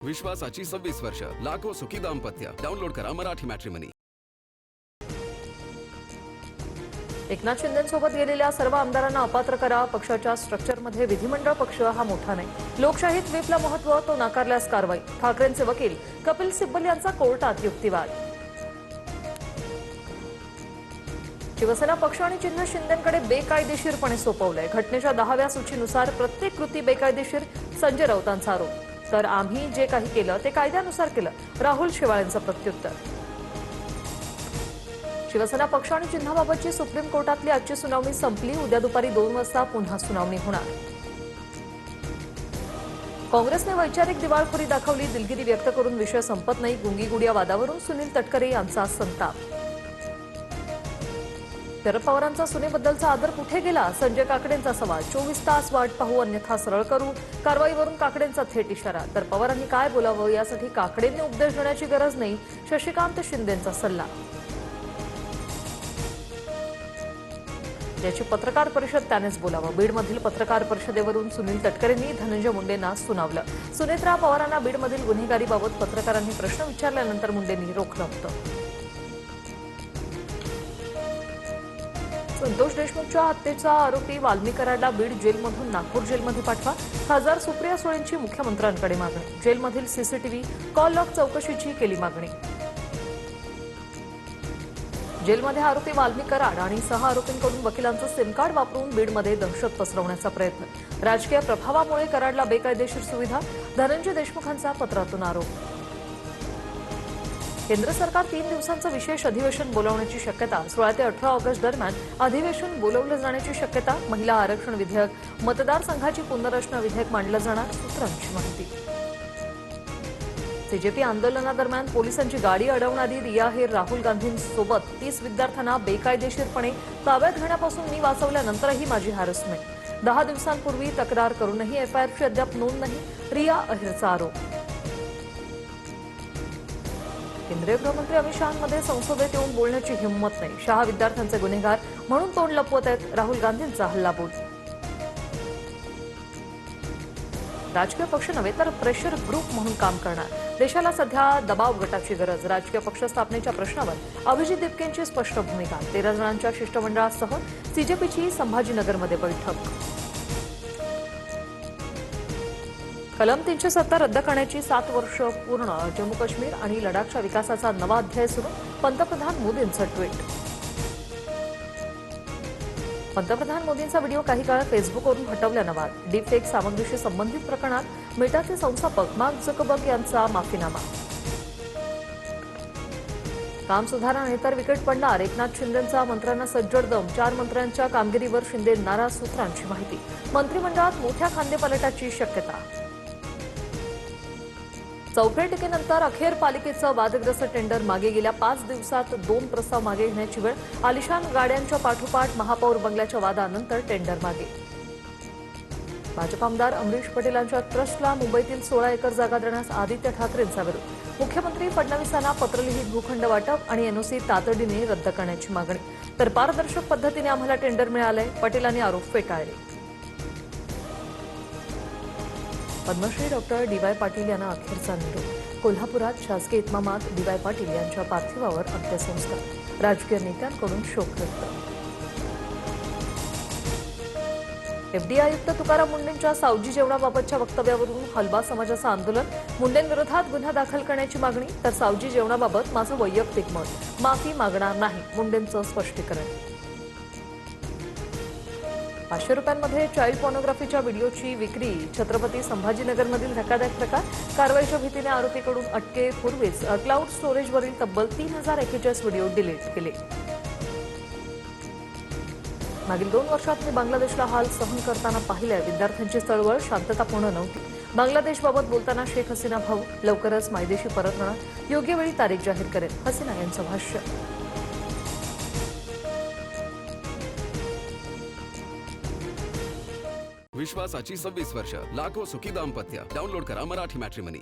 विश्वासाची 26 वर्ष, लाखो सुखी दाम्पत्य. डाउनलोड करा मराठी मॅट्रिमनी. एकनाथ शिंदेंसोबत गेलेल्या सर्व आमदारांना अपात्र करा. पक्षाच्या स्ट्रक्चरमध्ये विधिमंडळ पक्ष हा मोठा नाही. लोकशाहीत व्हीपला महत्त्व, तो नाकारल्यास कारवाई. ठाकरेंचे वकील कपिल सिब्बल यांचा कोर्टात युक्तिवाद. शिवसेना पक्ष आणि चिन्ह शिंदेंकडे बेकायदेशीरपणे सोपवलंय. घटनेच्या 10व्या सूचीनुसार प्रत्येक कृती बेकायदेशीर, संजय राऊतांचा आरोप. तर आम्ही जे काही केलं ते कायद्यानुसार केलं, राहुल शेवाळेंचं प्रत्युत्तर. शिवसेना पक्ष आणि चिन्हाबाबतची सुप्रीम कोर्टातली आजची सुनावणी संपली. उद्या दुपारी 2 वाजता पुन्हा सुनावणी होणार. काँग्रेसने वैचारिक दिवाळखोरी दाखवली. दिलगिरी व्यक्त करून विषय संपत नाही. गुंगीगुडिया वादावरून सुनील तटकरे यांचा संताप. शरद पवारांचा सुनेबद्दलचा आदर कुठे गेला? संजय काकडेंचा सवाल. 24 तास वाट पाहू अन्यथा सरळ करू. कारवाईवरून काकडेंचा थेट इशारा. तर पवारांनी काय बोलावं यासाठी काकडेंनी उपदेश देण्याची गरज नाही, शशिकांत शिंदेंचा सल्ला. याची पत्रकार परिषद त्यानेच बोलावं. बीडमधील पत्रकार परिषदेवरून सुनील तटकरेंनी धनंजय मुंडेंना सुनावलं. सुनेत्रा पवारांना बीडमधील गुन्हेगारीबाबत पत्रकारांनी प्रश्न विचारल्यानंतर मुंडेंनी रोखलं होतं. संतोष देशमुखच्या हत्येचा आरोपी वाल्मी कराडला बीड जेलमधून नागपूर जेलमध्ये पाठवा. खासदार सुप्रिया सुळेंची मुख्यमंत्र्यांकडे मागणी. जेलमधील सीसीटीव्ही कॉल लॉग चौकशीची केली मागणी. जेलमध्ये आरोपी वाल्मी कराड आणि 6 आरोपींकडून वकिलांचं सिम कार्ड वापरून बीडमध्ये दहशत पसरवण्याचा प्रयत्न. राजकीय प्रभावामुळे कराडला बेकायदेशीर सुविधा. धनंजय देशमुखांचा पत्रातून आरोप. केंद्र सरकार 3 दिवसांचं विशेष अधिवेशन बोलावण्याची शक्यता. 16 ते 18 ऑगस्ट दरम्यान अधिवेशन बोलवलं जाण्याची शक्यता. महिला आरक्षण विधेयक, मतदारसंघाची पुनर्रचना विधेयक मांडलं जाणार, सूत्रांची माहिती. सीजेपी आंदोलनादरम्यान पोलिसांची गाडी अडवणारी रिया हेर राहुल गांधींसोबत 30 विद्यार्थ्यांना बेकायदेशीरपणे ताब्यात घेण्यापासून मी वाचवल्यानंतरही माझी हारसमेंट. 10 दिवसांपूर्वी तक्रार करूनही एफआयआरची अद्याप नोंद नाही, रिया अहिरचा आरोप. केंद्रीय गृहमंत्री अमित शहांमध्ये संसदेत येऊन बोलण्याची हिंमत नाही. शहा विद्यार्थ्यांचे गुन्हेगार म्हणून तोंड लपवत आहेत, राहुल गांधींचा हल्लाबोल. राजकीय पक्ष नव्हे तर प्रेशर ग्रुप म्हणून काम करणार. देशाला सध्या दबाव गटाची गरज. राजकीय पक्ष स्थापनेच्या प्रश्नावर अभिजित दिपकेंची स्पष्ट भूमिका. 13 जणांच्या शिष्टमंडळासह सीजेपीची संभाजीनगरमध्ये बैठक. कलम 370 रद्द करण्याची 7 वर्ष पूर्ण. जम्मू काश्मीर आणि लडाखच्या विकासाचा नवा अध्याय सुरू. पंतप्रधान मोदींचं ट्विट. पंतप्रधान मोदींचा व्हिडिओ काही काळ फेसबुकवरून हटवल्यानं वाद. डीपफेक सामग्रीशी संबंधित प्रकरणात मेटाचे संस्थापक मार्क झुकरबर्ग यांचा माफीनामा. काम सुधारणा नाही तर विकेट पडणार. एकनाथ शिंदेंचा मंत्र्यांना सज्जड दम. 4 मंत्र्यांच्या कामगिरीवर शिंदे नाराज, सूत्रांची माहिती. मंत्रिमंडळात मोठ्या खांदेपालटाची शक्यता. चौफेटीकेनंतर अखेर पालिकेचं वादग्रस्त टेंडर मागे. गेल्या 5 दिवसात 2 प्रस्ताव मागे घेण्याची वेळ. आलिशान गाड्यांच्या पाठोपाठ महापौर बंगल्याच्या वादानंतर टेंडर मागे. भाजप आमदार अमरीश पटेलांच्या ट्रस्टला मुंबईतील 16 एकर जागा देण्यास आदित्य ठाकरेंचा विरोध. मुख्यमंत्री फडणवीसांना पत्रलिखित भूखंड वाटप आणि एनओसी तातडीने रद्द करण्याची मागणी. तर पारदर्शक पद्धतीने आम्हाला टेंडर मिळालंय, पटेलांनी आरोप फेटाळले. Padmashri doctor DY. पाटील यांना अखेरचा निरोप. कोल्हापुरात शासकीय इतमामात डी.वाय. पाटील यांच्या पार्थिवावर अंत्यसंस्कार. राजकीय नेत्यांकडून शोक व्यक्त. एफडी आयुक्त तुकाराम मुंडेंच्या सावजी जेवणाबाबतच्या वक्तव्यावरून हलबा समाजाचं आंदोलन. मुंडेंविरोधात गुन्हा दाखल करण्याची मागणी. तर सावजी जेवणाबाबत माझं वैयक्तिक मत, माफी मागणार नाही, मुंडेंचं स्पष्टीकरण. 500 रुपयांमध्ये चाइल्ड पॉर्नोग्राफीच्या व्हिडिओची विक्री. छत्रपती संभाजीनगरमधील धक्कादायक प्रकार. कारवाईच्या भीतीने आरोपीकडून अटकेपूर्वीच क्लाउड स्टोरेजवरील तब्बल 3041 व्हिडिओ डिलीट केले. मागील 2 वर्षात मी बांगलादेशला हाल सहन करताना पाहिलंय. विद्यार्थ्यांची चळवळ शांततापूर्ण नव्हती. बांगलादेशबाबत बोलताना शेख हसीना भाऊ लवकरच मायदेशी परतणार, योग्य वेळी तारीख जाहीर करेल, हसीना यांचं भाष्य. विश्वासाची 26 वर्ष, लाखो सुखी दाम्पत्य. डाउनलोड करा मराठी मॅट्रिमनी.